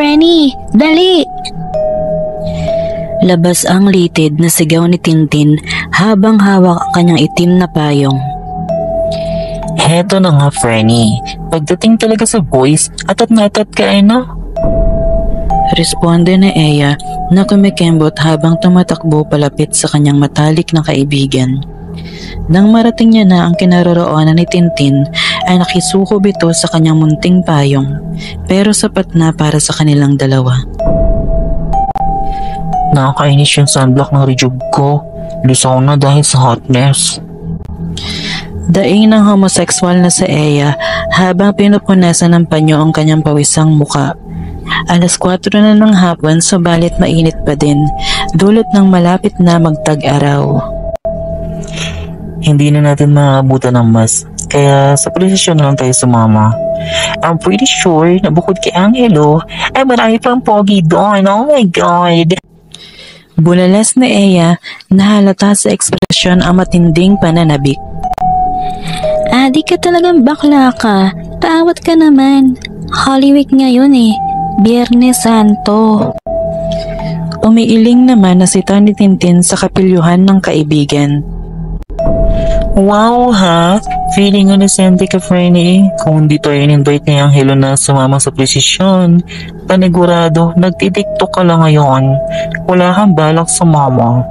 Frenny, dali! Labas ang litid na sigaw ni Tintin habang hawak ang kanyang itim na payong. Heto na nga, Frenny. Pagdating talaga sa boys, atat na atat ka no? Responde ni Eya na kumikembot habang tumatakbo palapit sa kanyang matalik na kaibigan. Nang marating niya na ang kinaroroonan ni Tintin ay nakisukob ito sa kanyang munting payong pero sapat na para sa kanilang dalawa. Nakakainis yung sunblock ng rejug ko. Lusaw na dahil sa hotness. Daing ng homosexual na sa Eya habang pinupunasan ng panyo ang kanyang pawisang muka. Alas 4 na ng hapon subalit mainit pa din, dulot ng malapit na magtag-araw. Hindi na natin maabutan ng mas, kaya sa posisyon na lang tayo sumama. I'm pretty sure na bukod kay Angelo, ay marami pang pogi doon. Oh my God! Bulalas ni Eya na halata sa ekspresyon ang matinding pananabik. Di ka talagang bakla ka. Paawat ka naman. Holy Week ngayon eh. Biyernes Santo. Umiiling naman na si Tony Tintin sa kapilyuhan ng kaibigan. Wow ha? Feeling inosente ka, Frenny. Kung di tayo in-invite ni Angelo na sumama sa posisyon, panigurado, nagtitiktok ka lang ngayon. Wala kang balak sumama.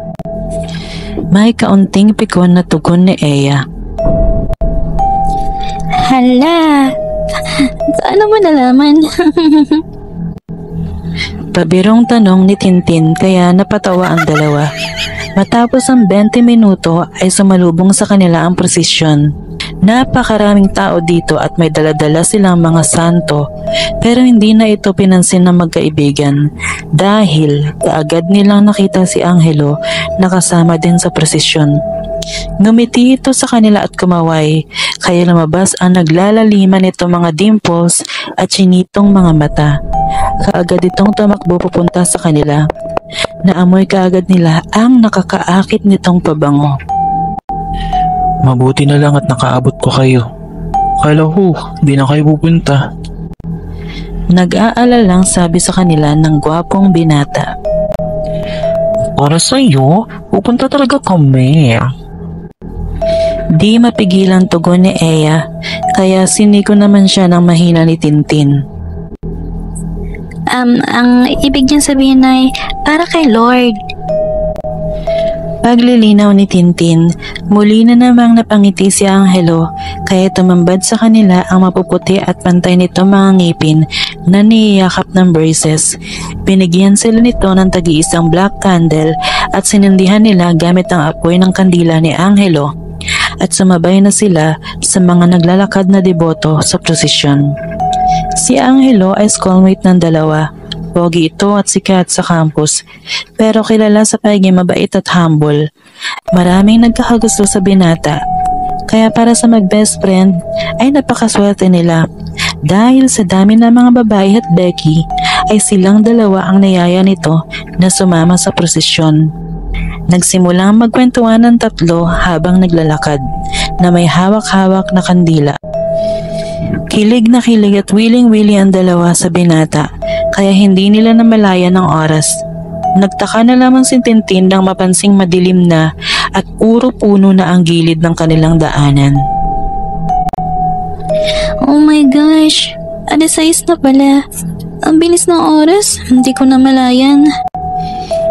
May kaunting pikon na tugon ni Eya. Hala! Ano mo nalaman? Pabirong tanong ni Tintin kaya napatawa ang dalawa. Matapos ang 20 minuto ay sumalubong sa kanila ang prosesyon. Napakaraming tao dito at may daladala silang mga santo pero hindi na ito pinansin ng magkaibigan dahil kaagad nilang nakita si Angelo na kasama din sa prosesyon. Ngumiti ito sa kanila at kumaway kaya lumabas ang naglalaliman nito mga dimples at chinitong mga mata. Kaagad itong tumakbo papunta sa kanila. Naamoy kaagad nila ang nakakaakit nitong pabango. Mabuti na lang at nakaabot ko kayo. Kala ko, di na kayo pupunta. Nag-aalalang sabi sa kanila ng gwapong binata. Para sa'yo, pupunta talaga kami. Di mapigilan tugon ni Eya kaya siniko naman siya ng mahina ni Tintin. Ang ibig niyang sabihin ay para kay Lord. Paglilinaw ni Tintin, muli na namang napangiti si Angelo kaya tumambad sa kanila ang mapuputi at pantay nito mga ngipin na niyayakap ng braces. Binigyan sila nito ng tag-iisang black candle at sinindihan nila gamit ang apoy ng kandila ni Angelo at sumabay na sila sa mga naglalakad na deboto sa prosesyon. Si Angelo ay schoolmate ng dalawa. Pogi ito at sikat sa campus pero kilala sa pagiging mabait at humble. Maraming nagkakagusto sa binata kaya para sa mag-best friend ay napakaswerte nila dahil sa dami ng mga babae at Becky ay silang dalawa ang niyaya nito na sumama sa prosesyon. Nagsimulang magkwentuhan ng tatlo habang naglalakad na may hawak-hawak na kandila. Kilig na kilig at willing-willing ang dalawa sa binata kaya hindi nila namalayan ng oras. Nagtaka na lamang si Tintin nang mapansing madilim na at puro puno na ang gilid ng kanilang daanan. Oh my gosh! Alas 6 na pala. Ang bilis ng oras. Hindi ko namalayan.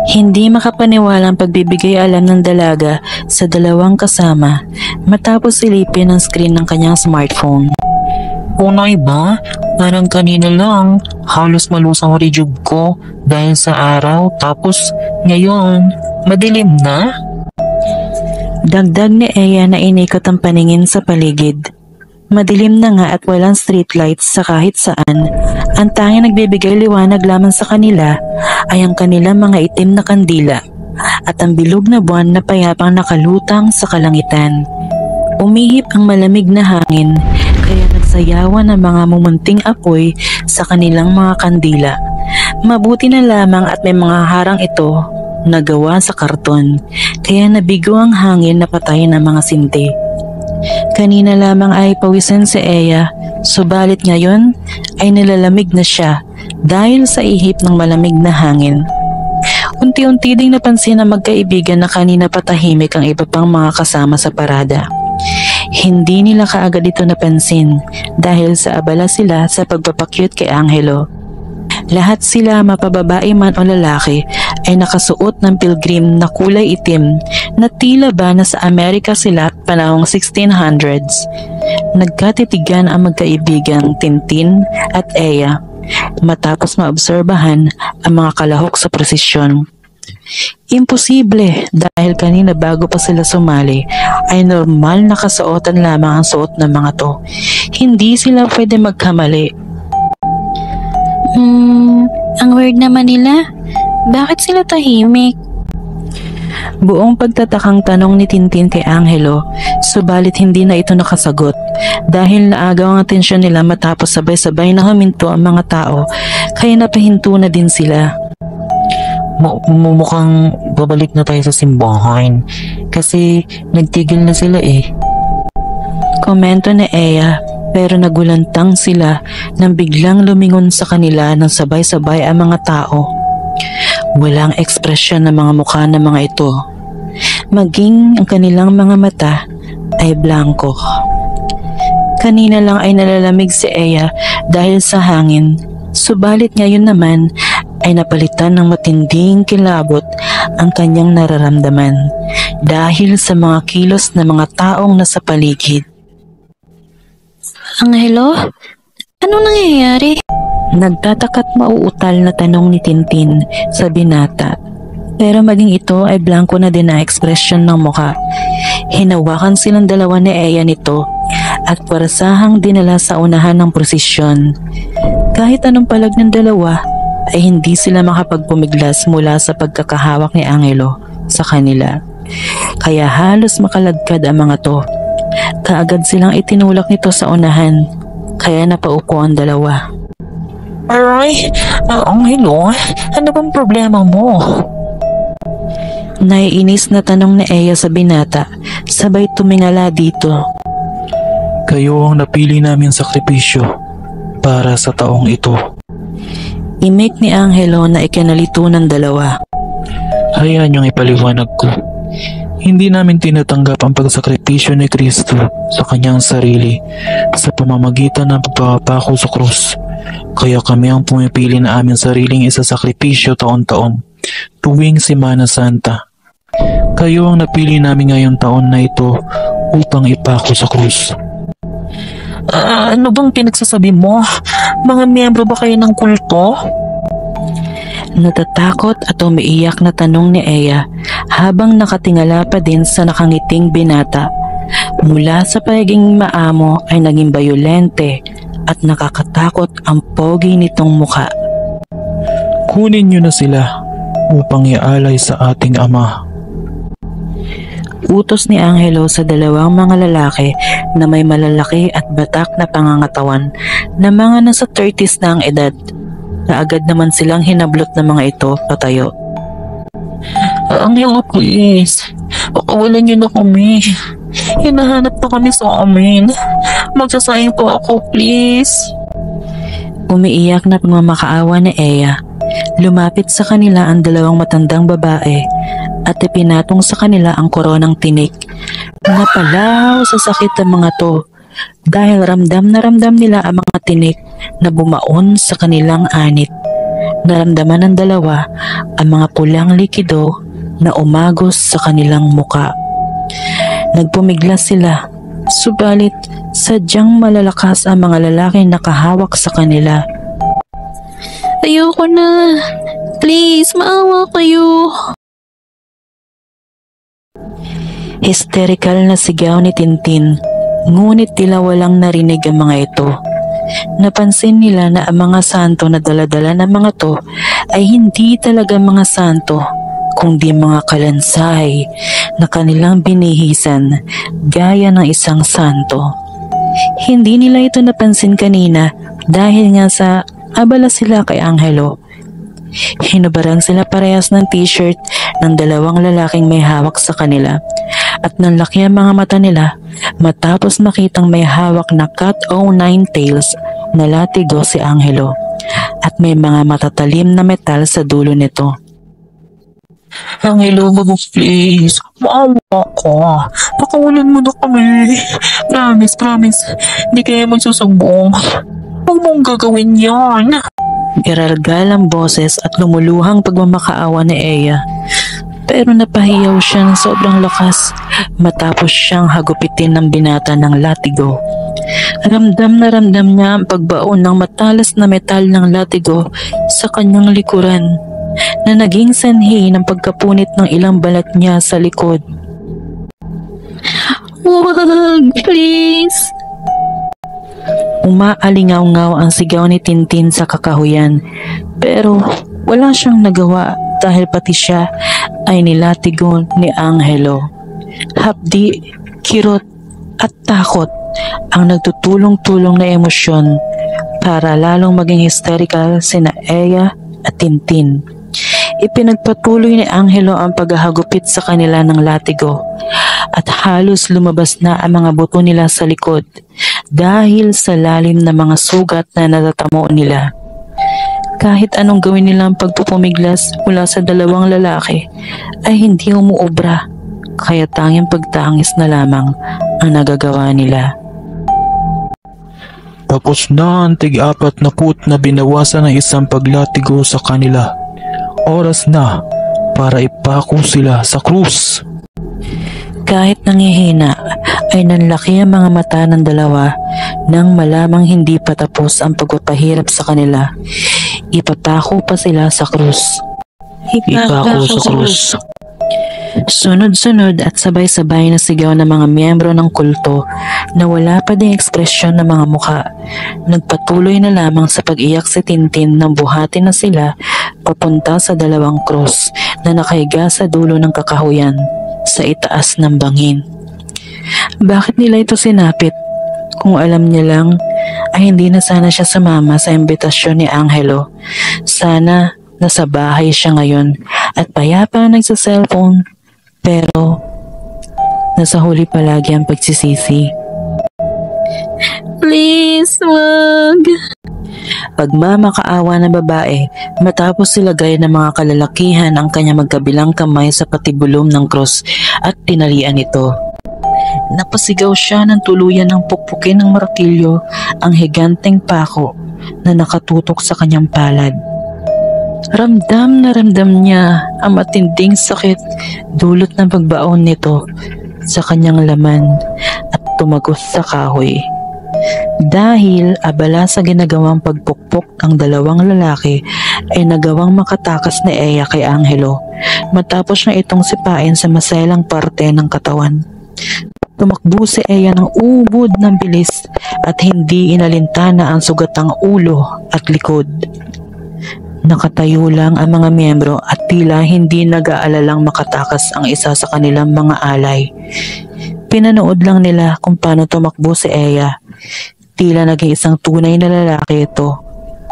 Hindi makapaniwala ang pagbibigay alam ng dalaga sa dalawang kasama matapos silipin ang screen ng kanyang smartphone. Unay ba? Parang kanina lang, halos malusang rejug ko dahil sa araw tapos ngayon, madilim na? Dagdag ni Eya na inikot ang paningin sa paligid. Madilim na nga at walang streetlights sa kahit saan. Ang tanging nagbibigay liwanag lamang sa kanila ay ang kanilang mga itim na kandila at ang bilog na buwan na payapang nakalutang sa kalangitan. Umihip ang malamig na hangin kaya nagsayawan ang mga mumunting apoy sa kanilang mga kandila. Mabuti na lamang at may mga harang ito na gawa sa karton kaya nabigo ang hangin na patay ng mga sinti. Kanina lamang ay pawisan si Eya, subalit ngayon ay nilalamig na siya dahil sa ihip ng malamig na hangin. Unti-unti ding napansin ng magkaibigan na kanina patahimik ang iba pang mga kasama sa parada. Hindi nila kaagad ito napansin dahil sa abala sila sa pagpapakyut kay Angelo. Lahat sila, mapababae man o lalaki, ay nakasuot ng pilgrim na kulay itim na tila ba na sa Amerika sila panahong 1600s. Nagkatitigan ang magkaibigang Tintin at Eya matapos maobserbahan ang mga kalahok sa prosesyon. Imposible dahil kanina bago pa sila sumali ay normal na kasuotan lamang ang suot ng mga to. Hindi sila pwede magkamali. Ang weird naman nila. Bakit sila tahimik? Buong pagtatakang tanong ni Tintin kay Angelo, subalit hindi na ito nakasagot dahil naagaw ang atensyon nila matapos sabay-sabay na huminto ang mga tao kaya napahinto na din sila. Mukhang babalik na tayo sa simbahan kasi nagtigil na sila eh. Komento ni Eya, pero nagulantang sila nang biglang lumingon sa kanila ng sabay-sabay ang mga tao. Walang ekspresyon ng mga mukha ng mga ito. Maging ang kanilang mga mata ay blanco. Kanina lang ay nalalamig si Eya dahil sa hangin, subalit ngayon naman ay napalitan ng matinding kilabot ang kanyang nararamdaman dahil sa mga kilos ng mga taong nasa paligid. Angelo? Anong nangyayari? Nagtatakat mauutal na tanong ni Tintin sa binata. Pero maging ito ay blanco na din na ekspresyon ng muka. Hinawakan silang dalawa ni Eya nito at parasahang dinala sa unahan ng prosesyon. Kahit anong palag ng dalawa ay hindi sila makapagpumiglas mula sa pagkakahawak ni Angelo sa kanila. Kaya halos makalagkad ang mga to. Kaagad silang itinulak nito sa unahan, kaya napaupo ang dalawa. Aray, Angelo, ano bang problema mo? Naiinis na tanong ni Eya sa binata, sabay tumingala dito. Kayo ang napili naming sakripisyo para sa taong ito. Imik ni Angelo na ikinalito ng dalawa. Hayaan niyong ipaliwanag ko. Hindi namin tinatanggap ang pagsakripisyo ni Kristo sa kanyang sarili sa pamamagitan ng pagpapako sa krus. Kaya kami ang pumipili na aming sariling isasakripisyo taon-taon tuwing Semana Santa. Kayo ang napili namin ngayong taon na ito upang ipako sa krus. Ano bang pinagsasabi mo? Mga miyembro ba kayo ng kulto? Natatakot at umiiyak na tanong ni Eya habang nakatingala pa din sa nakangiting binata. Mula sa pagiging maamo ay naging bayolente at nakakatakot ang pogi nitong muka. Kunin niyo na sila upang ialay sa ating Ama. Utos ni Angelo sa dalawang mga lalaki na may malalaki at batak na pangangatawan na mga nasa 30s na ang edad. Kaagad naman silang hinablot ng mga ito patayo. Angelo, please. Pakawalan niyo na kami. Hinahanap na kami sa amin. Magsasayang po ako, please. Umiiyak na pagmamakaawa ni Eya. Lumapit sa kanila ang dalawang matandang babae at ipinatong sa kanila ang koronang tinik. Napalaw sa sakit ng mga to dahil ramdam na ramdam nila ang mga tinik na bumaon sa kanilang anit. Naramdaman ng dalawa ang mga pulang likido na umagos sa kanilang muka. Nagpumiglas sila, subalit sadyang malalakas ang mga lalaki nakahawak sa kanila. Ayoko na. Please, maawa kayo. Hysterical na sigaw ni Tintin, ngunit tila walang narinig ang mga ito. Napansin nila na ang mga santo na daladala ng mga to ay hindi talaga mga santo, kundi mga kalansay na kanilang binihisan gaya ng isang santo. Hindi nila ito napansin kanina dahil nga sa abala sila kay Angelo. Hinubaran sila parehas ng t-shirt ng dalawang lalaking may hawak sa kanila at nanlaki ang mga mata nila matapos makitang may hawak na cat o nine tails na latigo si Angelo. at may mga matatalim na metal sa dulo nito. Angelo, please. Maawa ka. Pakawalan mo na kami. Promise. Hindi kayo magsusumbong. Huwag mong gagawin yan. Irargal ang boses at lumuluhang pagmamakaawa ni Eya. Pero napahiyaw siya ng sobrang lakas matapos siyang hagupitin ng binata ng latigo. Ramdam na ramdam niya ang pagbaon ng matalas na metal ng latigo sa kanyang likuran na naging sanhi ng pagkapunit ng ilang balat niya sa likod. Wag, please. Umaalingaw-ngaw ang sigaw ni Tintin sa kakahuyan, pero wala siyang nagawa dahil pati siya ay nilatigo ni Angelo. Hapdi, kirot at takot ang nagtutulong-tulong na emosyon para lalong maging hysterical sina Eya at Tintin. Ipinagpatuloy ni Angelo ang paghahagupit sa kanila ng latigo at halos lumabas na ang mga buto nila sa likod dahil sa lalim na mga sugat na natatamo nila. Kahit anong gawin nilang pagpupumiglas mula sa dalawang lalaki ay hindi umuobra, kaya tanging pagtangis na lamang ang nagagawa nila. Tapos na ang tig-4 na put na binawasan ng isang paglatigo sa kanila. Oras na para ipako sila sa krus. Kahit nangihina ay nanlaki ang mga mata ng dalawa nang malamang hindi pa tapos ang pagpapahirap sa kanila. Ipapako pa sila sa krus. Ipako sa krus. Sunod-sunod at sabay-sabay na sigaw ng mga miyembro ng kulto na wala pa ding ekspresyon ng mga muka. Nagpatuloy na lamang sa pag-iyak si Tintin nang buhatin na sila papunta sa dalawang krus na nakahiga sa dulo ng kakahuyan sa itaas ng bangin. Bakit nila ito sinapit? Kung alam niya lang ay hindi na sana siya sumama sa imbitasyon ni Angelo. Sana nasa bahay siya ngayon at payapa nagsa-cellphone, pero nasa huli palagi ang pagsisisi. Please, wag. Pagmamakaawa ng babae matapos silagay ng mga kalalakihan ang kanya magkabilang kamay sa patibulong ng cross at tinalian ito. Napasigaw siya ng tuluyan ng pukpukin ng martilyo ang higanteng pako na nakatutok sa kanyang palad. Ramdam na ramdam niya ang matinding sakit dulot ng pagbaon nito sa kanyang laman at tumagos sa kahoy. Dahil abala sa ginagawang pagpukpok ang dalawang lalaki ay nagawang makatakas ni Eya kay Angelo matapos niya itong sipain sa maselang parte ng katawan. Tumakbo si Eya ng ubod ng bilis at hindi inalintana ang sugatang ulo at likod. Nakatayo lang ang mga miyembro at tila hindi nag-aalalang makatakas ang isa sa kanilang mga alay. Pinanood lang nila kung paano tumakbo si Eya. Tila naging isang tunay na lalaki ito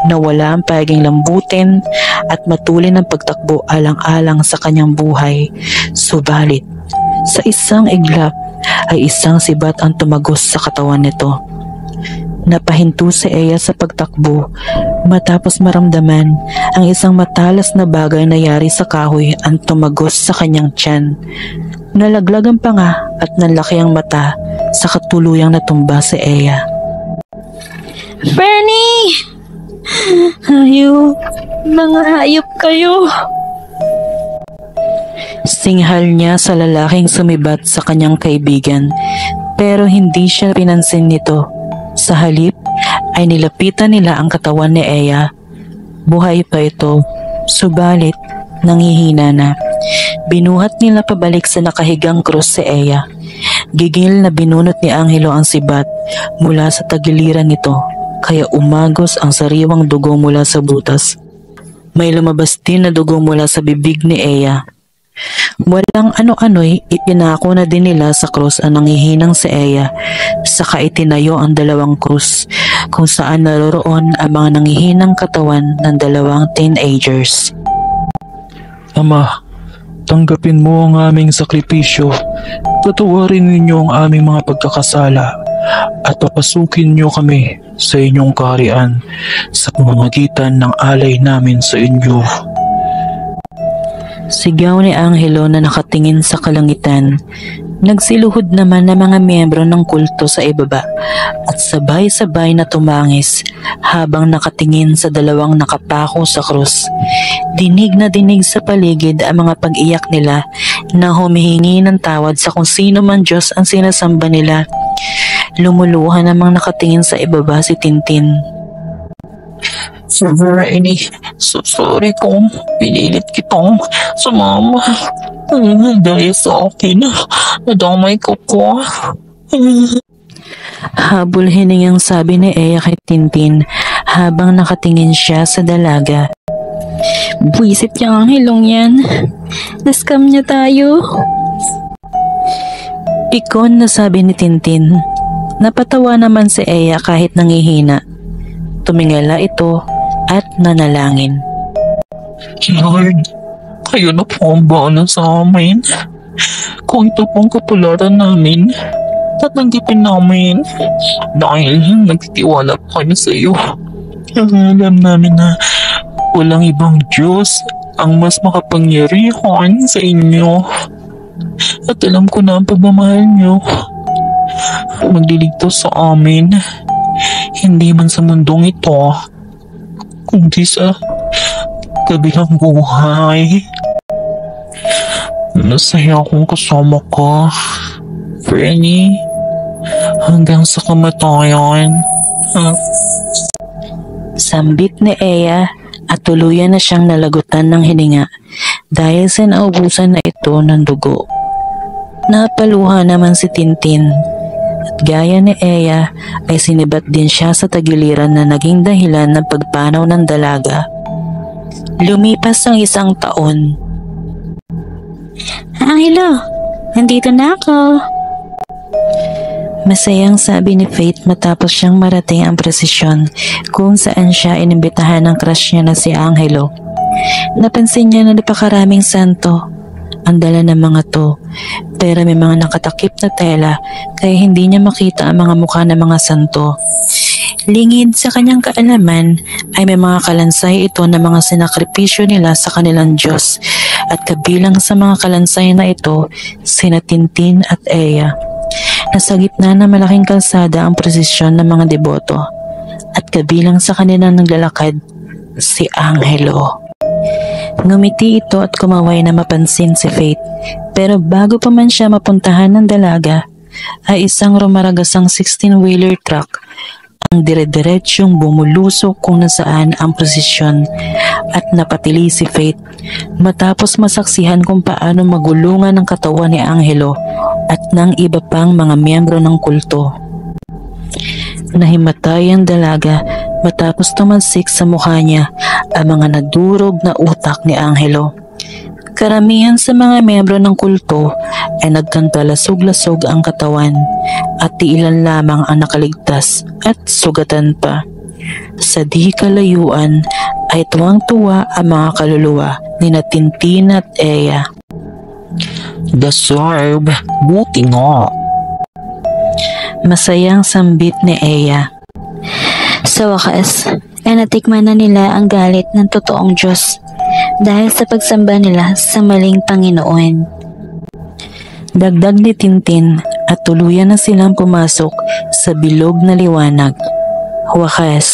na wala ang pagiging lambutin at matulin ng pagtakbo alang-alang sa kanyang buhay. Subalit, sa isang iglap ay isang sibat ang tumagos sa katawan nito. Napahinto si Eya sa pagtakbo matapos maramdaman ang isang matalas na bagay na yari sa kahoy ang tumagos sa kanyang tiyan. Nalaglag ang panga at nanlaki ang mata sa katuluyang natumba si Eya. Fernie! Hayop! Mga hayop kayo! Singhal niya sa lalaking sumibat sa kanyang kaibigan pero hindi siya pinansin nito. Sa halip ay nilapitan nila ang katawan ni Eya. Buhay pa ito, subalit nangihina na. Binuhat nila pabalik sa nakahigang krus si Eya. Gigil na binunot ni Angelo ang sibat mula sa tagiliran nito, kaya umagos ang sariwang dugo mula sa butas. May lumabas din na dugo mula sa bibig ni Eya. Walang ano-ano'y ipinako na din nila sa krus ang nangihinang si Eya, saka itinayo ang dalawang krus kung saan naroroon ang mga nangihinang katawan ng dalawang teenagers. Ama, tanggapin mo ang aming sakripisyo. Patawarin ninyo ang aming mga pagkakasala at papasukin niyo kami sa inyong kaharian sa pamamagitan ng alay namin sa inyo. Sigaw ni Angelo na nakatingin sa kalangitan. Nagsiluhod naman ng mga miyembro ng kulto sa ibaba at sabay-sabay na tumangis habang nakatingin sa dalawang nakapako sa krus. Dinig na dinig sa paligid ang mga pag-iyak nila na humihingi ng tawad sa kung sino man Diyos ang sinasamba nila. Lumuluha namang nakatingin sa ibaba si Tintin. Rainy, so sorry kung pinilit kitang sumama. Dahil sa akin, nadamay ko po. Habol hiningang sabi ni Eya kay Tintin habang nakatingin siya sa dalaga. Buwisit yung anghilong yan. Nascam niya tayo. Pikon na sabi ni Tintin. Napatawa naman si Eya kahit nangihina. Tumingala ito at nanalangin. Lord, kayo na po ang bahala sa amin. Kung ito pong kapularan namin, tatanggapin namin dahil nagtitiwala po kami sa iyo. Alam namin na walang ibang Diyos ang mas makapangyarihan sa inyo. At alam ko na ang pagmamahal niyo magliligtas sa amin, hindi man sa mundong ito, kundi sa kabilang buhay. Masaya akong kasama ka, Frenny, hanggang sa kamatayan. Sambit ni Eya at tuluyan na siyang nalagutan ng hininga dahil sa naubusan na ito ng dugo. Napaluha naman si Tintin at gaya ni Eya ay sinibat din siya sa tagiliran na naging dahilan ng pagpanaw ng dalaga. Lumipas ang 1 taon. Angelo, nandito na ako. Masayang sabi ni Faith matapos siyang marating ang presisyon kung saan siya inimbitahan ng crush niya na si Angelo. Napansin niya na napakaraming santo ang dala ng mga to, pero may mga nakatakip na tela kaya hindi niya makita ang mga mukha ng mga santo. Lingid sa kanyang kaalaman ay may mga kalansay ito na mga sinakripisyo nila sa kanilang Diyos at kabilang sa mga kalansay na ito sina Tintin at Eya. Nasa gitna ng malaking kalsada ang prosesyon ng mga deboto at kabilang sa kanilang naglalakad si Angelo. Ngumiti ito at kumaway na mapansin si Faith, pero bago pa man siya mapuntahan ng dalaga ay isang rumaragasang 16-wheeler truck ang dire-diretsyong bumulusok kung nasaan ang prosesyon at napatili si Faith matapos masaksihan kung paano magulungan ang katawan ni Angelo at ng iba pang mga miyembro ng kulto. Nahimatay ang dalaga matapos tumansik sa mukha niya ang mga nadurog na utak ni Angelo. Karamihan sa mga miyembro ng kulto ay nagkantalasog-lasog ang katawan at ilan lamang ang nakaligtas at sugatan pa. Sa di kalayuan ay tuwang-tuwa ang mga kaluluwa ni Tintin at Eya. Deserve, buti nga. Masayang sambit ni Eya. Sa wakas, ay natikman na nila ang galit ng totoong Diyos dahil sa pagsamba nila sa maling Panginoon. Dagdag ni Tintin at tuluyan na silang pumasok sa bilog na liwanag. Wakas,